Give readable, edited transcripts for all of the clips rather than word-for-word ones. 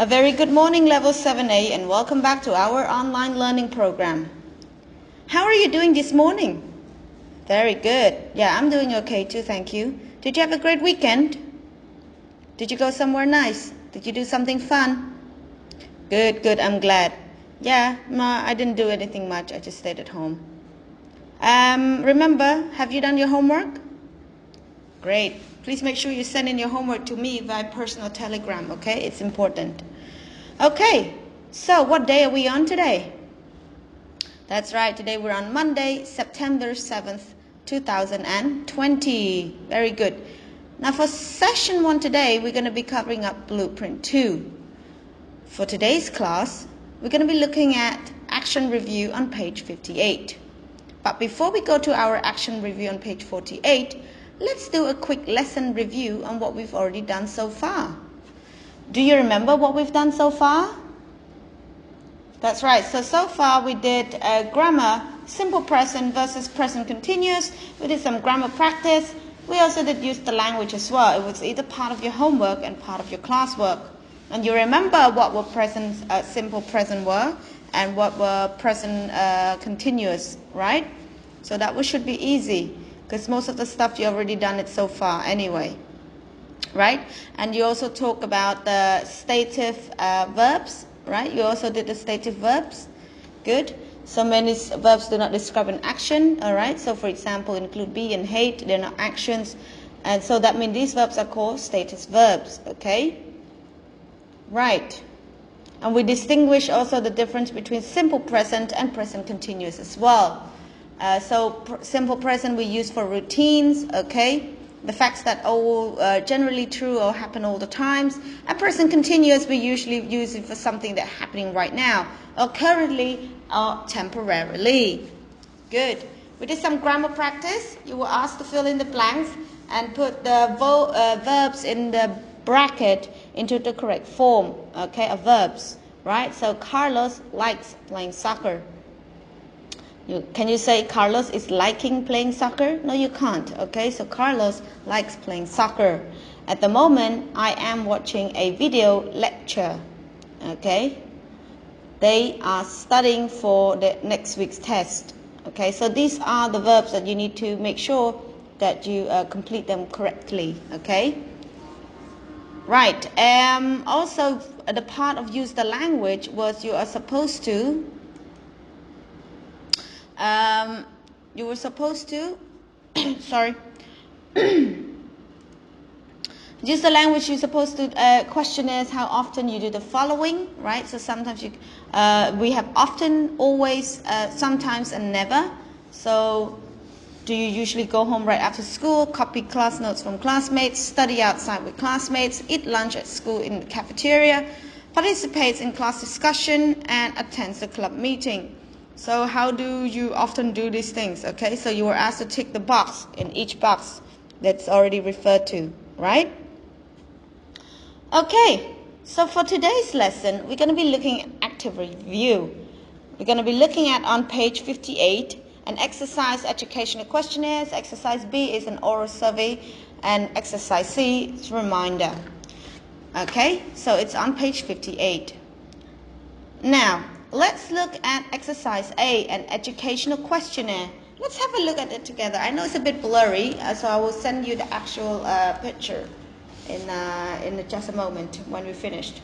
A very good morning, Level 7A, and welcome back to our online learning program. How are you doing this morning? Very good. Yeah, I'm doing okay too, thank you. Did you have a great weekend? Did you go somewhere nice? Did you do something fun? Good, I'm glad. Yeah, I didn't do anything much. I just stayed at home. Remember, have you done your homework? Great. Please make sure you send in your homework to me via personal telegram, okay? It's important. Okay, so what day are we on today? That's right, today we're on Monday, September 7th, 2020. Very good. Now for session 1 today, we're going to be covering up blueprint 2. For today's class, we're going to be looking at action review on page 58. But before we go to our action review on page 48, let's do a quick lesson review on what we've already done so far. Do you remember what we've done so far? That's right. So far we did grammar, simple present versus present continuous. We did some grammar practice. We also did use the language as well. It was either part of your homework and part of your classwork. And you remember what were present, simple present were and what were present continuous, right? So that should be easy because most of the stuff you already done it so far anyway. Right? And you also talk about the stative verbs, right? You also did the stative verbs. Good. So many verbs do not describe an action, all right? So for example, include be and hate, they're not actions. And so that means these verbs are called stative verbs, okay? Right. And we distinguish also the difference between simple present and present continuous as well. Simple present we use for routines, okay? The facts that are generally true or happen all the times. And present continuous we usually use it for something that's happening right now, or currently, or temporarily. Good. We did some grammar practice. You were asked to fill in the blanks and put the verbs in the bracket into the correct form, okay, of verbs, right? So Carlos likes playing soccer. Can you say Carlos is liking playing soccer? No, you can't. Okay, so Carlos likes playing soccer. At the moment, I am watching a video lecture. Okay, they are studying for the next week's test. Okay, so these are the verbs that you need to make sure that you complete them correctly. Okay. Right. Also, the part of use the language was you are supposed to. You were supposed to, sorry, use the language. You're supposed to questionnaires how often you do the following, right? So sometimes we have often, always, sometimes, and never. So do you usually go home right after school, copy class notes from classmates, study outside with classmates, eat lunch at school in the cafeteria, participates in class discussion, and attends the club meeting? So how do you often do these things? Okay, so you were asked to tick the box in each box that's already referred to, right? Okay, so for today's lesson, we're going to be looking at active review. We're going to be looking at on page 58 an exercise educational questionnaires. Exercise B is an oral survey, and exercise C is reminder. Okay, so it's on page 58. Now, let's look at exercise A, an educational questionnaire. Let's have a look at it together. I know it's a bit blurry, so I will send you the actual picture in just a moment when we're finished.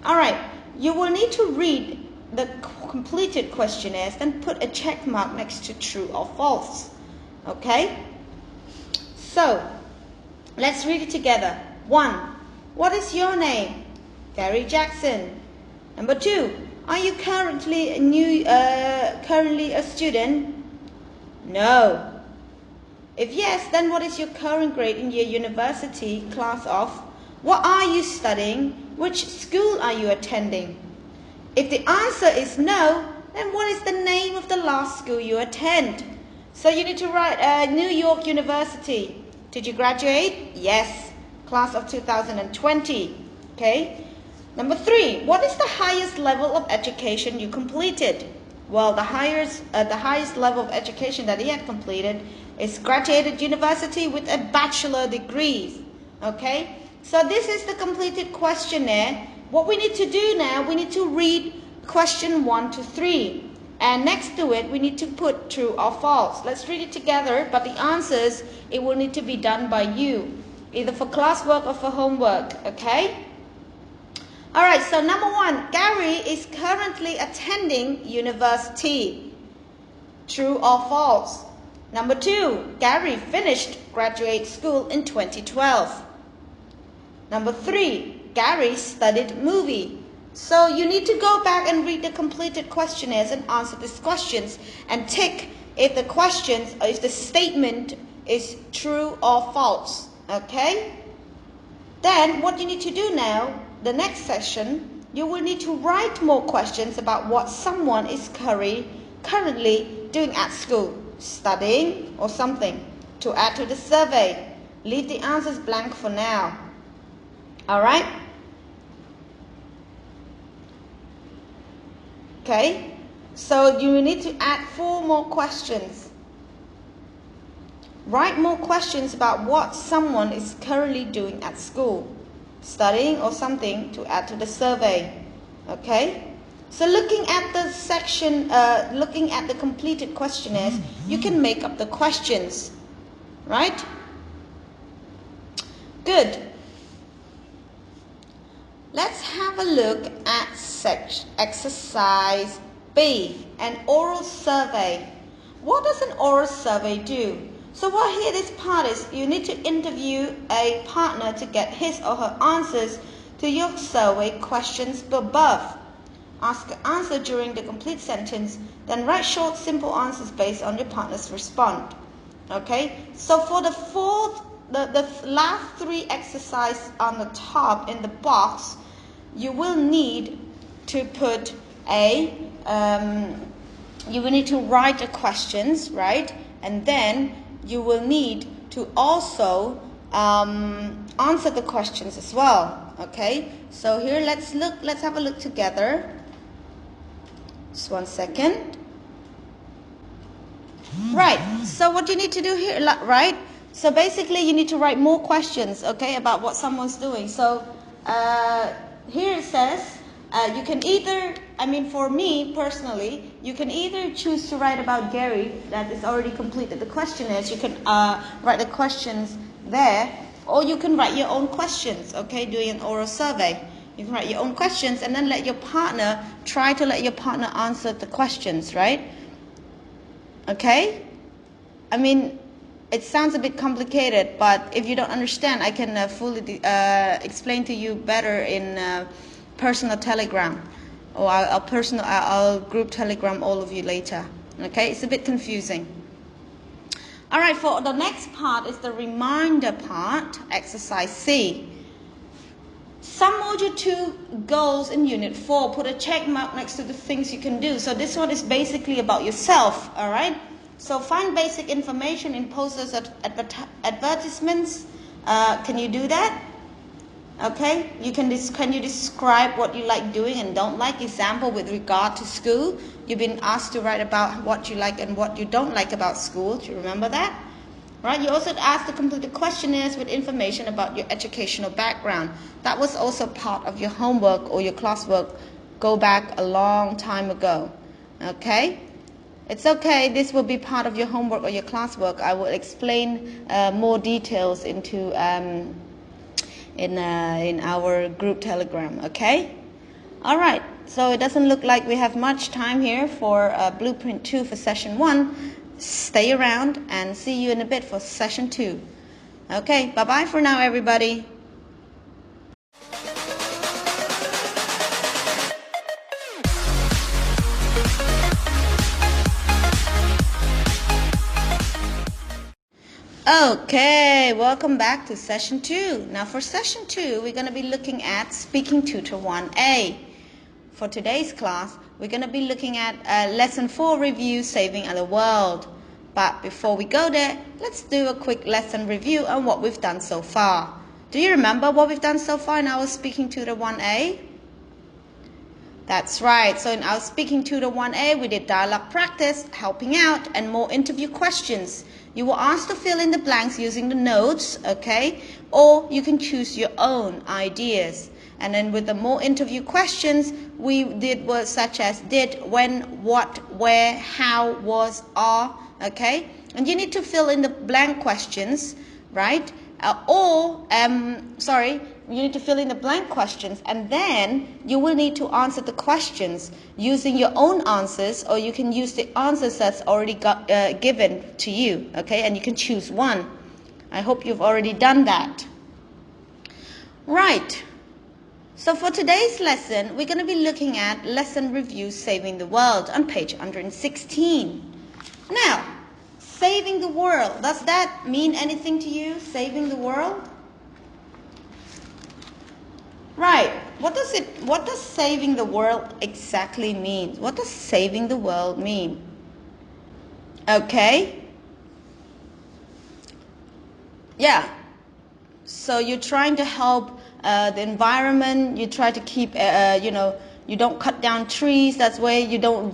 All right, you will need to read the completed questionnaires, then put a check mark next to true or false. Okay? So, let's read it together. 1. What is your name? Gary Jackson. Number 2. Are you currently a student? No. If yes, then what is your current grade in your university class of? What are you studying? Which school are you attending? If the answer is no, then what is the name of the last school you attend? So you need to write New York University. Did you graduate? Yes. Class of 2020. Okay. Number 3, what is the highest level of education you completed? Well, the highest level of education that he had completed is graduated university with a bachelor degree. Okay, so this is the completed questionnaire. what we need to do now, we need to read question 1 to 3. And next to it, we need to put true or false. Let's read it together, but the answers, it will need to be done by you, either for classwork or for homework, okay? All right, so number 1, Gary is currently attending university. True or false? Number 2, Gary finished graduate school in 2012. Number 3, Gary studied movie. So you need to go back and read the completed questionnaires and answer these questions and tick if the questions or if the statement is true or false. Okay? Then what you need to do now, the next session, you will need to write more questions about what someone is currently doing at school, studying or something, to add to the survey. Leave the answers blank for now. All right? Okay, so you need to add 4 more questions. Write more questions about what someone is currently doing at school, studying or something, to add to the survey. Okay, so looking at the section, looking at the completed questionnaires, you can make up the questions, right? Good. Let's have a look at exercise B, an oral survey. What does an oral survey do? So what here this part is, you need to interview a partner to get his or her answers to your survey questions above. Ask an answer during the complete sentence, then write short, simple answers based on your partner's response. Okay, so for the last 3 exercises on the top in the box, you will need to put you will need to write the questions, right? And then you will need to also answer the questions as well. Okay, so here let's have a look together. Just 1 second. Right, so what you need to do here, right? So basically you need to write more questions, okay, about what someone's doing. So here it says, you can either, for me personally, you can either choose to write about Gary, that is already completed the questionnaires. You can write the questions there, or you can write your own questions, okay, doing an oral survey. You can write your own questions and then try to let your partner answer the questions, right? Okay? It sounds a bit complicated, but if you don't understand, I can fully explain to you better in personal telegram, or I'll group telegram all of you later. Okay, it's a bit confusing. All right, for the next part is the reminder part, exercise C. Some module 2 goals in unit 4, put a check mark next to the things you can do. So this one is basically about yourself, all right? So find basic information in posters, advertisements. Can you do that? Okay, can you describe what you like doing and don't like? Example, with regard to school, you've been asked to write about what you like and what you don't like about school. Do you remember that? Right, you also asked to complete the questionnaires with information about your educational background. That was also part of your homework or your classwork. Go back a long time ago. Okay? It's okay, this will be part of your homework or your classwork. I will explain more details into in our group telegram, okay? All right, so it doesn't look like we have much time here for Blueprint 2 for session 1. Stay around and see you in a bit for session 2. Okay, bye-bye for now, everybody. Okay, welcome back to session 2. Now for session 2, we're going to be looking at Speaking Tutor 1A. For today's class, we're going to be looking at lesson 4 review, Saving the World. But before we go there, let's do a quick lesson review on what we've done so far. Do you remember what we've done so far in our Speaking Tutor 1A? That's right. So in our Speaking Tutor 1A, we did dialogue practice, helping out, and more interview questions. You were asked to fill in the blanks using the notes, okay? Or you can choose your own ideas. And then with the more interview questions, we did words such as did, when, what, where, how, was, are, okay? And you need to fill in the blank questions, right? You need to fill in the blank questions, and then you will need to answer the questions using your own answers, or you can use the answers that's already given to you, okay? And you can choose one. I hope you've already done that. Right. So for today's lesson, we're going to be looking at lesson review Saving the World on page 116. Now, saving the world, does that mean anything to you? Saving the world? Right. What does saving the world exactly mean? What does saving the world mean? Okay. Yeah. So you're trying to help the environment. You try to keep, you don't cut down trees. That's why you don't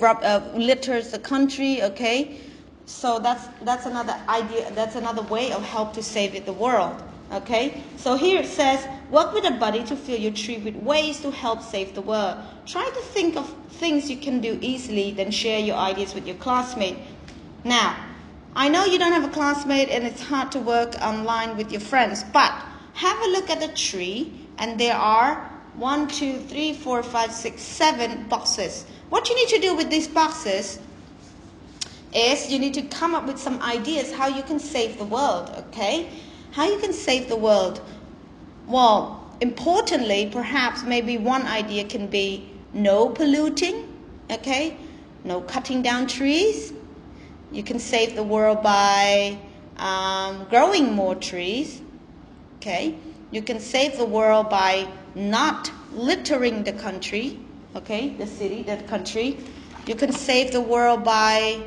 litter the country. Okay. So that's another idea. That's another way of help to save the world. Okay. So here it says, work with a buddy to fill your tree with ways to help save the world. Try to think of things you can do easily, then share your ideas with your classmate. Now, I know you don't have a classmate and it's hard to work online with your friends, but have a look at the tree, and there are 1, 2, 3, 4, 5, 6, 7 boxes. What you need to do with these boxes is you need to come up with some ideas how you can save the world, okay? How you can save the world. Well, importantly, perhaps maybe one idea can be no polluting, okay? No cutting down trees. You can save the world by growing more trees, okay? You can save the world by not littering the country, okay? The city, the country. You can save the world by,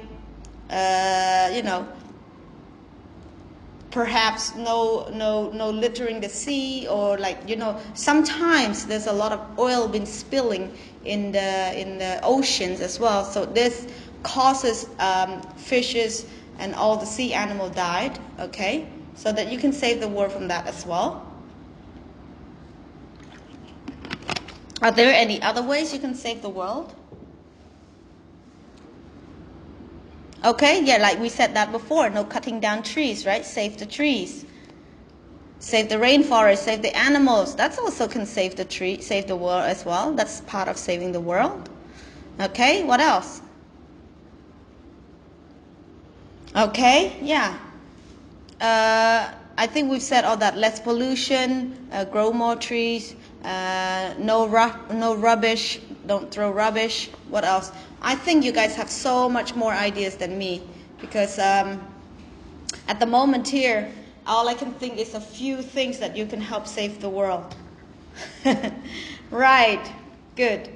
perhaps no littering the sea, or sometimes there's a lot of oil been spilling in the oceans as well. So this causes fishes and all the sea animal died, okay? So that you can save the world from that as well. Are there any other ways you can save the world? Okay, yeah, like we said that before, no cutting down trees, right? Save the trees. Save the rainforest, save the animals. That's also can save the world as well. That's part of saving the world. Okay, what else? Okay, yeah. I think we've said all that. Less pollution, grow more trees, no rubbish, don't throw rubbish. What else? I think you guys have so much more ideas than me, because at the moment here, all I can think is a few things that you can help save the world. Right, good.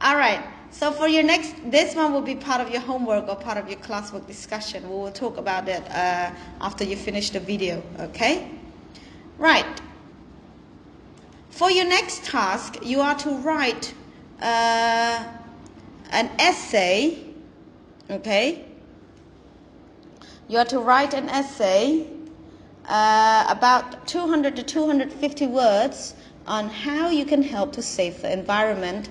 All right, so for your this one will be part of your homework or part of your classwork discussion. We will talk about it after you finish the video, okay? Right. For your next task, you are to write an essay, okay? You are to write an essay about 200 to 250 words on how you can help to save the environment,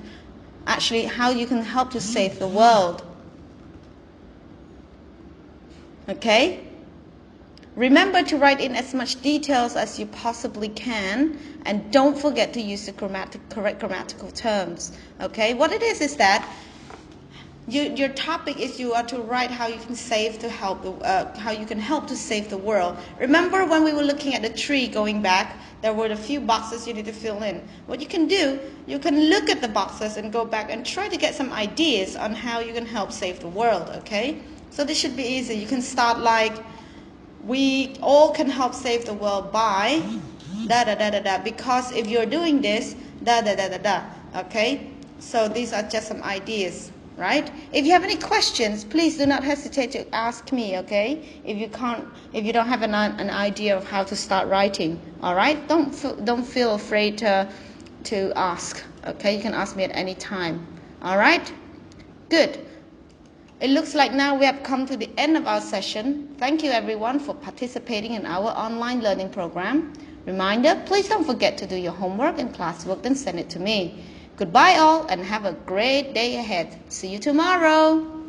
actually how you can help to save the world. Okay? Remember to write in as much details as you possibly can, and don't forget to use the correct grammatical terms. Okay? What it is that your topic is you are to write how you can how you can help to save the world. Remember when we were looking at the tree going back, there were a few boxes you need to fill in. What you can do, you can look at the boxes and go back and try to get some ideas on how you can help save the world, okay? So this should be easy. You can start like, we all can help save the world by da-da-da-da-da, because if you're doing this, da-da-da-da-da, okay? So these are just some ideas. Right? If you have any questions, please do not hesitate to ask me, okay? If you don't have an idea of how to start writing, all right? Don't feel afraid to ask, okay? You can ask me at any time, all right? Good. It looks like now we have come to the end of our session. Thank you everyone for participating in our online learning program. Reminder, please don't forget to do your homework and classwork, then send it to me. Goodbye all and have a great day ahead. See you tomorrow.